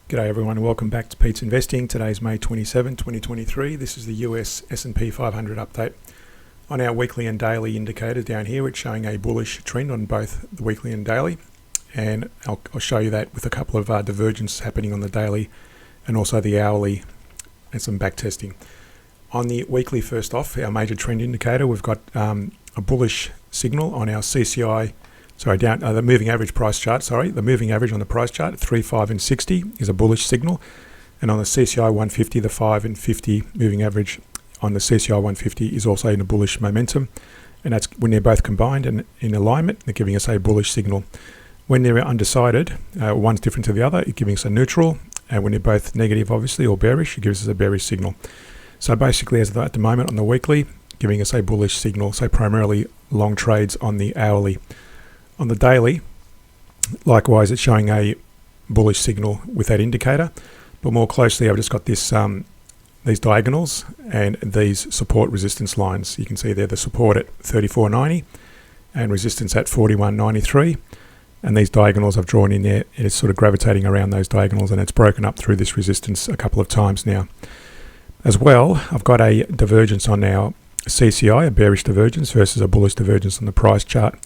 G'day everyone, welcome back to Pete's Investing. Today's May 27, 2023. This is the US S&P 500 update. On our weekly and daily indicators down here, it's showing a bullish trend on both the weekly and daily. And I'll show you that with a couple of divergences happening on the daily and also the hourly and some back testing. On the weekly, first off, our major trend indicator, we've got a bullish signal on our CCI. The moving average price chart, the moving average on the price chart, 3, 5 and 60 is a bullish signal. And on the CCI 150, the 5 and 50 moving average on the CCI 150 is also in a bullish momentum. And that's when they're both combined and in alignment, they're giving us a bullish signal. When they're undecided, one's different to the other, it's giving us a neutral. And when they're both negative, obviously, or bearish, it gives us a bearish signal. So basically, at the moment on the weekly, giving us a bullish signal. So primarily long trades on the hourly. On the daily, likewise, it's showing a bullish signal with that indicator, but more closely, I've just got this these diagonals and these support resistance lines. You can see there the support at 34.90 and resistance at 41.93, and these diagonals I've drawn in there, and it's sort of gravitating around those diagonals, and it's broken up through this resistance a couple of times now. As well, I've got a divergence on our CCI, a bearish divergence versus a bullish divergence on the price chart.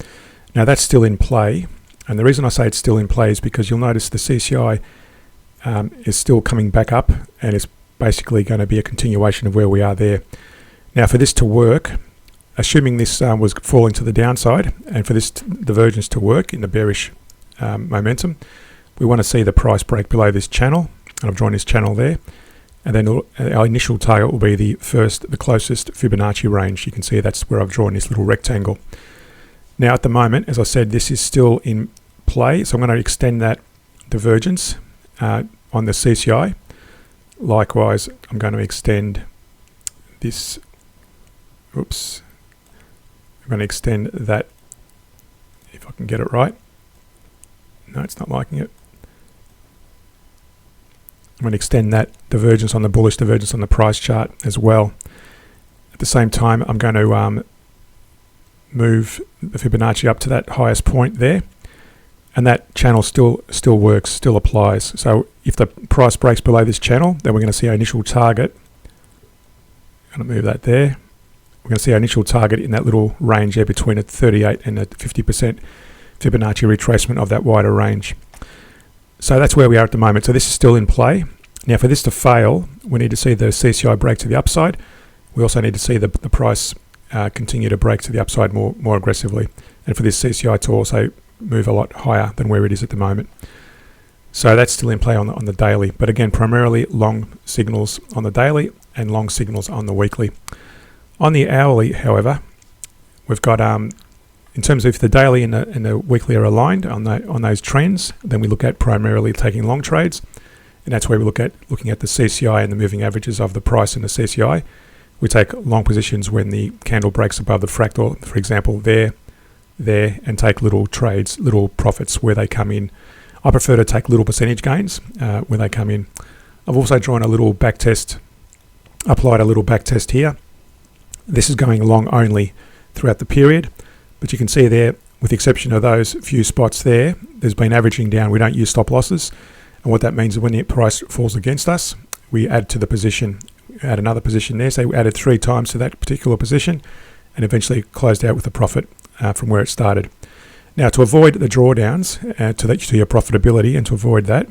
Now that's still in play, and the reason I say it's still in play is because you'll notice the CCI is still coming back up, and it's basically going to be a continuation of where we are there. Now for this to work, assuming this was falling to the downside, and for this divergence to work in the bearish momentum, we want to see the price break below this channel, and I've drawn this channel there, and then our initial target will be the closest Fibonacci range. You can see that's where I've drawn this little rectangle. Now at the moment, as I said, this is still in play, so I'm going to extend that divergence on the CCI. Likewise, I'm going to extend this, I'm going to extend that, if I can get it right. No, it's not liking it. I'm going to extend that divergence on the bullish divergence on the price chart as well. At the same time, I'm going to move the Fibonacci up to that highest point there, and that channel still works, still applies. So if the price breaks below this channel, then we're going to see our initial target. I'm going to move that there. We're going to see our initial target in that little range there between a 38 and a 50% Fibonacci retracement of that wider range. So that's where we are at the moment. So this is still in play. Now for this to fail, we need to see the CCI break to the upside. We also need to see the price continue to break to the upside more aggressively, and for this CCI to also move a lot higher than where it is at the moment. So that's still in play on the daily, but again, primarily long signals on the daily and long signals on the weekly. On the hourly, however, we've got in terms of if the daily and the weekly are aligned on those trends, then we look at primarily taking long trades, and that's where we looking at the CCI and the moving averages of the price and the CCI. We take long positions when the candle breaks above the fractal, for example, there, and take little trades, little profits where they come in. I prefer to take little percentage gains when they come in. I've also drawn a little back test, applied a little back test here. This is going long only throughout the period, but you can see there, with the exception of those few spots there, there's been averaging down. We don't use stop losses, and what that means is when the price falls against us, we add to the position. Add another position there, so we added 3 times to that particular position and eventually closed out with a profit from where it started. Now to avoid the drawdowns to your profitability, and to avoid that,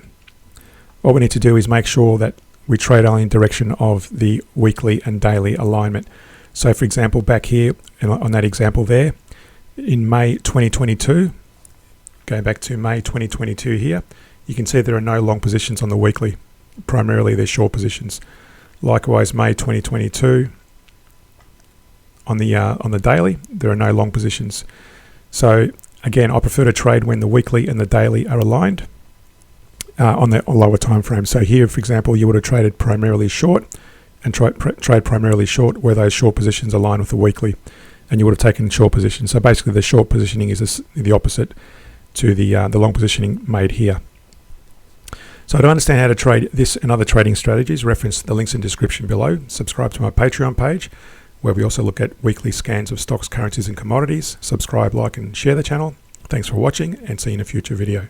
what we need to do is make sure that we trade only in direction of the weekly and daily alignment. So for example, back here on that example there, in May 2022, going back to May 2022 here, you can see there are no long positions on the weekly. Primarily they're short positions. Likewise, May 2022 on the daily, there are no long positions. So again, I prefer to trade when the weekly and the daily are aligned on the lower time frame. So here, for example, you would have traded primarily short and trade primarily short where those short positions align with the weekly, and you would have taken short positions. So basically, the short positioning is the opposite to the long positioning made here. So to understand how to trade this and other trading strategies, reference the links in the description below. Subscribe to my Patreon page, where we also look at weekly scans of stocks, currencies and commodities. Subscribe, like and share the channel. Thanks for watching, and see you in a future video.